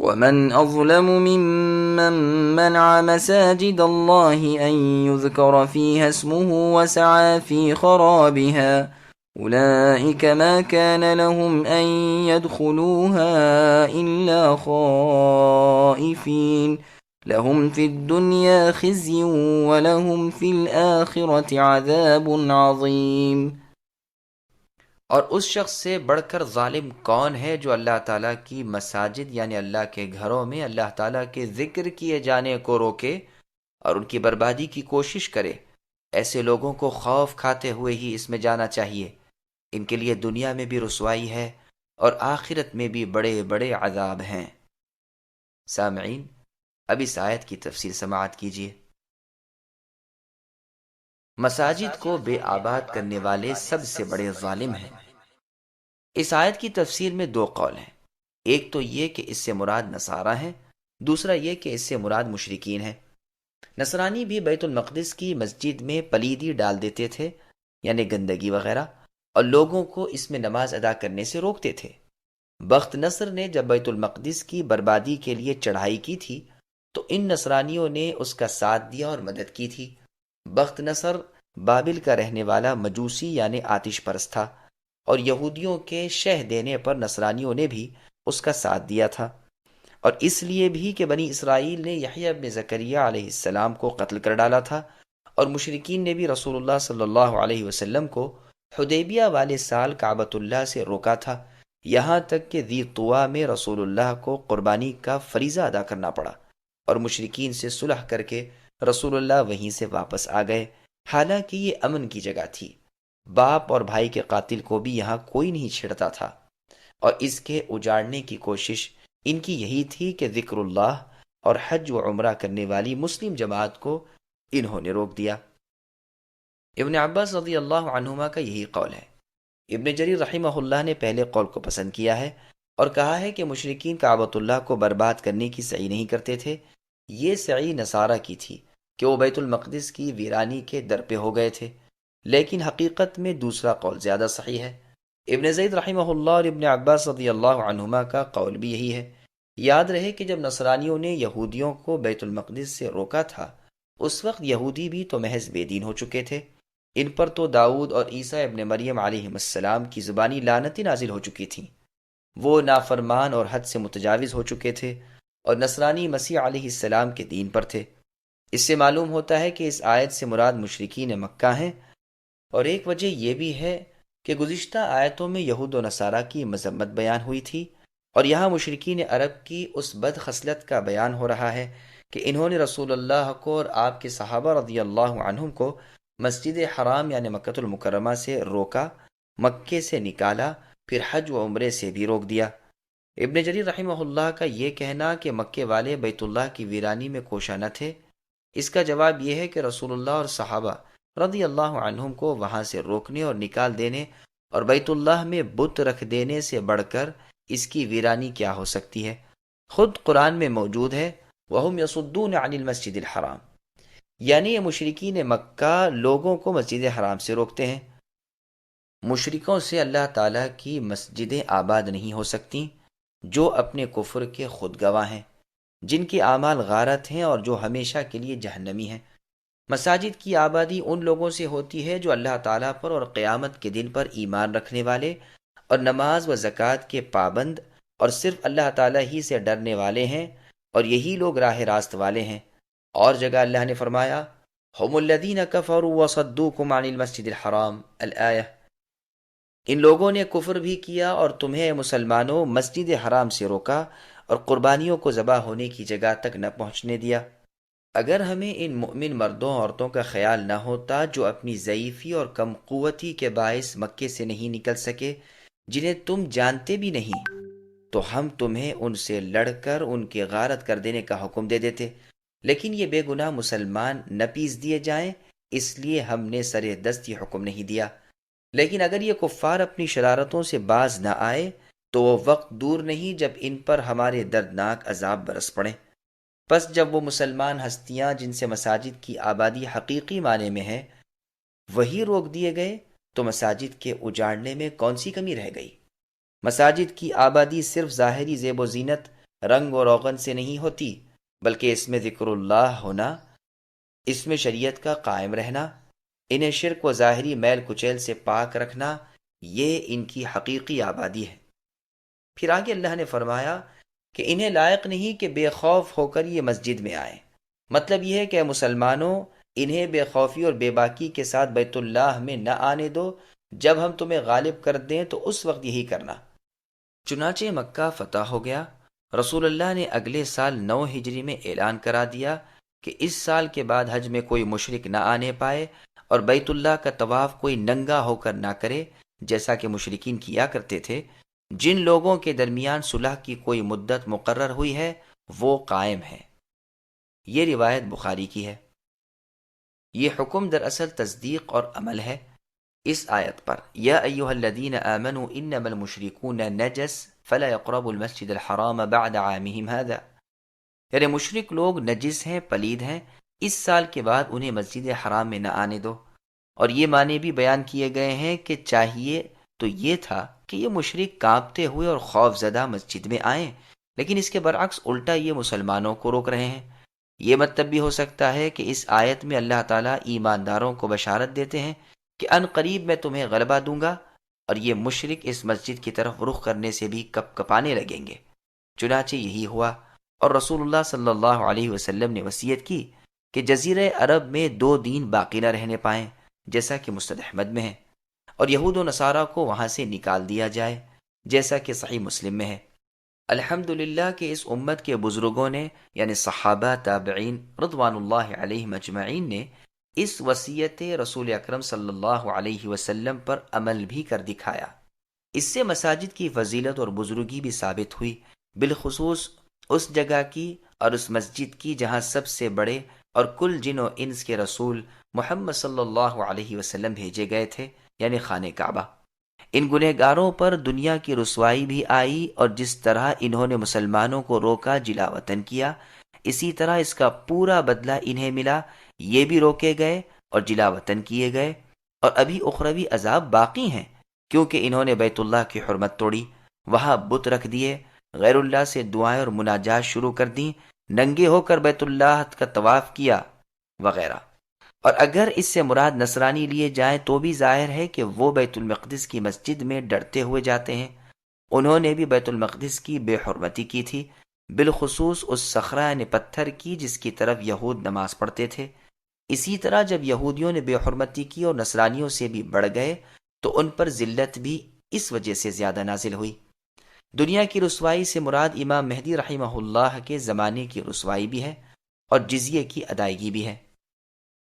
ومن أظلم ممن منع مساجد الله أن يذكر فيها اسمه وسعى في خرابها أولئك ما كان لهم أن يدخلوها إلا خائفين لهم في الدنيا خزي ولهم في الآخرة عذاب عظيم۔ اور اس شخص سے بڑھ کر ظالم کون ہے جو اللہ تعالیٰ کی مساجد یعنی اللہ کے گھروں میں اللہ تعالیٰ کے ذکر کیے جانے کو روکے اور ان کی بربادی کی کوشش کرے۔ ایسے لوگوں کو خوف کھاتے ہوئے ہی اس میں جانا چاہیے، ان کے لیے دنیا میں بھی رسوائی ہے اور آخرت میں بھی بڑے بڑے عذاب ہیں۔ سامعین، اب اس آیت کی تفصیل سماعت کیجیے۔ مساجد کو بے آباد کرنے والے سب سے بڑے ظالم ہیں۔ اس آیت کی تفسیر میں دو قول ہیں، ایک تو یہ کہ اس سے مراد نصارہ ہیں، دوسرا یہ کہ اس سے مراد مشرکین ہیں۔ نصرانی بھی بیت المقدس کی مسجد میں پلیدی ڈال دیتے تھے، یعنی گندگی وغیرہ، اور لوگوں کو اس میں نماز ادا کرنے سے روکتے تھے۔ بخت نصر نے جب بیت المقدس کی بربادی کے لیے چڑھائی کی تھی تو ان نصرانیوں نے اس کا ساتھ دیا اور مدد کی تھی۔ بخت نصر بابل کا رہنے والا مجوسی یعنی آتش پرست تھا، اور یہودیوں کے شہ دینے پر نصرانیوں نے بھی اس کا ساتھ دیا تھا، اور اس لیے بھی کہ بنی اسرائیل نے یحییٰ ابن زکریہ علیہ السلام کو قتل کر ڈالا تھا، اور مشرکین نے بھی رسول اللہ صلی اللہ علیہ وسلم کو حدیبیہ والے سال کعبۃ اللہ سے روکا تھا، یہاں تک کہ ذی طویٰ میں رسول اللہ کو قربانی کا فریضہ ادا کرنا پڑا، اور مشرکین سے صلح کر کے رسول اللہ وہیں سے واپس آ گئے، حالانکہ یہ امن کی جگہ تھی۔ باپ اور بھائی کے قاتل کو بھی یہاں کوئی نہیں چھیڑتا تھا، اور اس کے اجاڑنے کی کوشش ان کی یہی تھی کہ ذکر اللہ اور حج و عمرہ کرنے والی مسلم جماعت کو انہوں نے روک دیا۔ ابن عباس رضی اللہ عنہما کا یہی قول ہے۔ ابن جریر رحمہ اللہ نے پہلے قول کو پسند کیا ہے اور کہا ہے کہ مشرکین کعبۃ اللہ کو برباد کرنے کی سعی نہیں کرتے تھے، یہ سعی نصارہ کی تھی کہ وہ بیت المقدس کی ویرانی کے در پہ ہو گئے تھے، لیکن حقیقت میں دوسرا قول زیادہ صحیح ہے۔ ابن زید رحمہ اللہ اور ابن عباس رضی اللہ عنہما کا قول بھی یہی ہے۔ یاد رہے کہ جب نصرانیوں نے یہودیوں کو بیت المقدس سے روکا تھا، اس وقت یہودی بھی تو محض بے دین ہو چکے تھے، ان پر تو داؤد اور عیسیٰ ابن مریم علیہ السلام کی زبانی لعنتیں نازل ہو چکی تھیں، وہ نافرمان اور حد سے متجاوز ہو چکے تھے، اور نصرانی مسیح علیہ السلام کے دین پر تھے۔ اس سے معلوم ہوتا ہے کہ اس آیت سے مراد مشرکین مکہ ہیں، اور ایک وجہ یہ بھی ہے کہ گزشتہ آیتوں میں یہود و نصارہ کی مذمت بیان ہوئی تھی، اور یہاں مشرکین عرب کی اس بد خصلت کا بیان ہو رہا ہے کہ انہوں نے رسول اللہ کو اور آپ کے صحابہ رضی اللہ عنہم کو مسجد حرام یعنی مکۃ المکرمہ سے روکا، مکے سے نکالا، پھر حج و عمرے سے بھی روک دیا۔ ابن جریر رحمہ اللہ کا یہ کہنا کہ مکے والے بیت اللہ کی ویرانی میں کوشاں نہ تھے، اس کا جواب یہ ہے کہ رسول اللہ اور صحابہ رضی اللہ عنہم کو وہاں سے روکنے اور نکال دینے اور بیت اللہ میں بت رکھ دینے سے بڑھ کر اس کی ویرانی کیا ہو سکتی ہے۔ خود قرآن میں موجود ہے وَهُمْ يَصُدُّونَ عَنِ الْمَسْجِدِ الْحَرَامِ، یعنی یہ مشرکین مکہ لوگوں کو مسجد حرام سے روکتے ہیں۔ مشرکوں سے اللہ تعالیٰ کی مسجدیں آباد نہیں ہو سکتی جو اپنے کفر کے خود گواہ ہیں، جن کے اعمال غارت ہیں اور جو ہمیشہ کے لیے جہنمی ہیں۔ مساجد کی آبادی ان لوگوں سے ہوتی ہے جو اللہ تعالیٰ پر اور قیامت کے دن پر ایمان رکھنے والے اور نماز و زکوٰۃ کے پابند اور صرف اللہ تعالیٰ ہی سے ڈرنے والے ہیں، اور یہی لوگ راہ راست والے ہیں۔ اور جگہ اللہ نے فرمایا ہم الذین کفروا وصدوکم عن المسجد الحرام الآیہ، ان لوگوں نے کفر بھی کیا اور تمہیں مسلمانوں مسجد حرام سے روکا اور قربانیوں کو ذبح ہونے کی جگہ تک نہ پہنچنے دیا۔ اگر ہمیں ان مؤمن مردوں عورتوں کا خیال نہ ہوتا جو اپنی ضعیفی اور کم قوتی کے باعث مکے سے نہیں نکل سکے، جنہیں تم جانتے بھی نہیں، تو ہم تمہیں ان سے لڑ کر ان کی غارت کر دینے کا حکم دے دیتے، لیکن یہ بے گناہ مسلمان نہ پیس دیے جائیں، اس لیے ہم نے سر دست یہ حکم نہیں دیا۔ لیکن اگر یہ کفار اپنی شرارتوں سے باز نہ آئے تو وہ وقت دور نہیں جب ان پر ہمارے دردناک عذاب برس پڑے۔ پس جب وہ مسلمان ہستیاں جن سے مساجد کی آبادی حقیقی معنی میں ہے وہی روک دیے گئے تو مساجد کے اجاڑنے میں کون سی کمی رہ گئی؟ مساجد کی آبادی صرف ظاہری زیب و زینت رنگ و روغن سے نہیں ہوتی، بلکہ اس میں ذکر اللہ ہونا، اس میں شریعت کا قائم رہنا، انہیں شرک و ظاہری میل کچیل سے پاک رکھنا، یہ ان کی حقیقی آبادی ہے۔ پھر آگے اللہ نے فرمایا کہ انہیں لائق نہیں کہ بے خوف ہو کر یہ مسجد میں آئیں۔ مطلب یہ ہے کہ اے مسلمانوں، انہیں بے خوفی اور بے باکی کے ساتھ بیت اللہ میں نہ آنے دو، جب ہم تمہیں غالب کر دیں تو اس وقت یہی کرنا۔ چنانچہ مکہ فتح ہو گیا۔ رسول اللہ نے اگلے سال 9 ہجری میں اعلان کرا دیا کہ اس سال کے بعد حج میں کوئی مشرک نہ آنے پائے اور بیت اللہ کا طواف کوئی ننگا ہو کر نہ کرے، جیسا کہ مشرکین کیا کرتے تھے۔ جن لوگوں کے درمیان صلح کی کوئی مدت مقرر ہوئی ہے وہ قائم ہے۔ یہ روایت بخاری کی ہے۔ یہ حکم دراصل تصدیق اور عمل ہے۔ اس آیت پر یا ایھا الذین آمنوا انما المشرکون نجس فلا يقربوا المسجد الحرام بعد عامهم هذا، یعنی مشرک لوگ نجس ہیں، پلید ہیں، اس سال کے بعد انہیں مسجد حرام میں نہ آنے دو۔ اور یہ معنی بھی بیان کیے گئے ہیں کہ چاہیے تو یہ تھا کہ یہ مشرک کانپتے ہوئے اور خوف زدہ مسجد میں آئیں، لیکن اس کے برعکس الٹا یہ مسلمانوں کو روک رہے ہیں۔ یہ مطلب بھی ہو سکتا ہے کہ اس آیت میں اللہ تعالیٰ ایمانداروں کو بشارت دیتے ہیں کہ ان قریب میں تمہیں غلبہ دوں گا، اور یہ مشرک اس مسجد کی طرف رخ کرنے سے بھی کپ کپانے لگیں گے۔ چنانچہ یہی ہوا، اور رسول اللہ صلی اللہ علیہ وسلم نے وصیت کی کہ جزیرہ عرب میں 2 دن باقی نہ رہنے پائیں، جیسا کہ مسند احمد میں ہے، اور یہود و نصارہ کو وہاں سے نکال دیا جائے، جیسا کہ صحیح مسلم میں ہے۔ الحمدللہ کہ اس امت کے بزرگوں نے، یعنی صحابہ، تابعین رضوان اللہ علیہم اجمعین نے اس وصیت رسول اکرم صلی اللہ علیہ وسلم پر عمل بھی کر دکھایا۔ اس سے مساجد کی فضیلت اور بزرگی بھی ثابت ہوئی، بالخصوص اس جگہ کی اور اس مسجد کی جہاں سب سے بڑے اور کل جن و انس کے رسول محمد صلی اللہ علیہ وسلم بھیجے گئے تھے، یعنی خانہ کعبہ۔ ان گنہگاروں پر دنیا کی رسوائی بھی آئی، اور جس طرح انہوں نے مسلمانوں کو روکا، جلا وطن کیا، اسی طرح اس کا پورا بدلہ انہیں ملا۔ یہ بھی روکے گئے اور جلا وطن کیے گئے، اور ابھی اخروی عذاب باقی ہیں، کیونکہ انہوں نے بیت اللہ کی حرمت توڑی، وہاں بت رکھ دیے، غیر اللہ سے دعائیں اور مناجات شروع کر دیں، ننگے ہو کر بیت اللہ کا طواف کیا وغیرہ۔ اور اگر اس سے مراد نصرانی لیے جائیں تو بھی ظاہر ہے کہ وہ بیت المقدس کی مسجد میں ڈرتے ہوئے جاتے ہیں۔ انہوں نے بھی بیت المقدس کی بے حرمتی کی تھی، بالخصوص اس صخرہ یعنی پتھر کی جس کی طرف یہود نماز پڑھتے تھے۔ اسی طرح جب یہودیوں نے بے حرمتی کی اور نصرانیوں سے بھی بڑھ گئے تو ان پر ذلت بھی اس وجہ سے زیادہ نازل ہوئی۔ دنیا کی رسوائی سے مراد امام مہدی رحمہ اللہ کے زمانے کی رسوائی بھی ہے، اور جزیے کی ادائیگی بھی ہے۔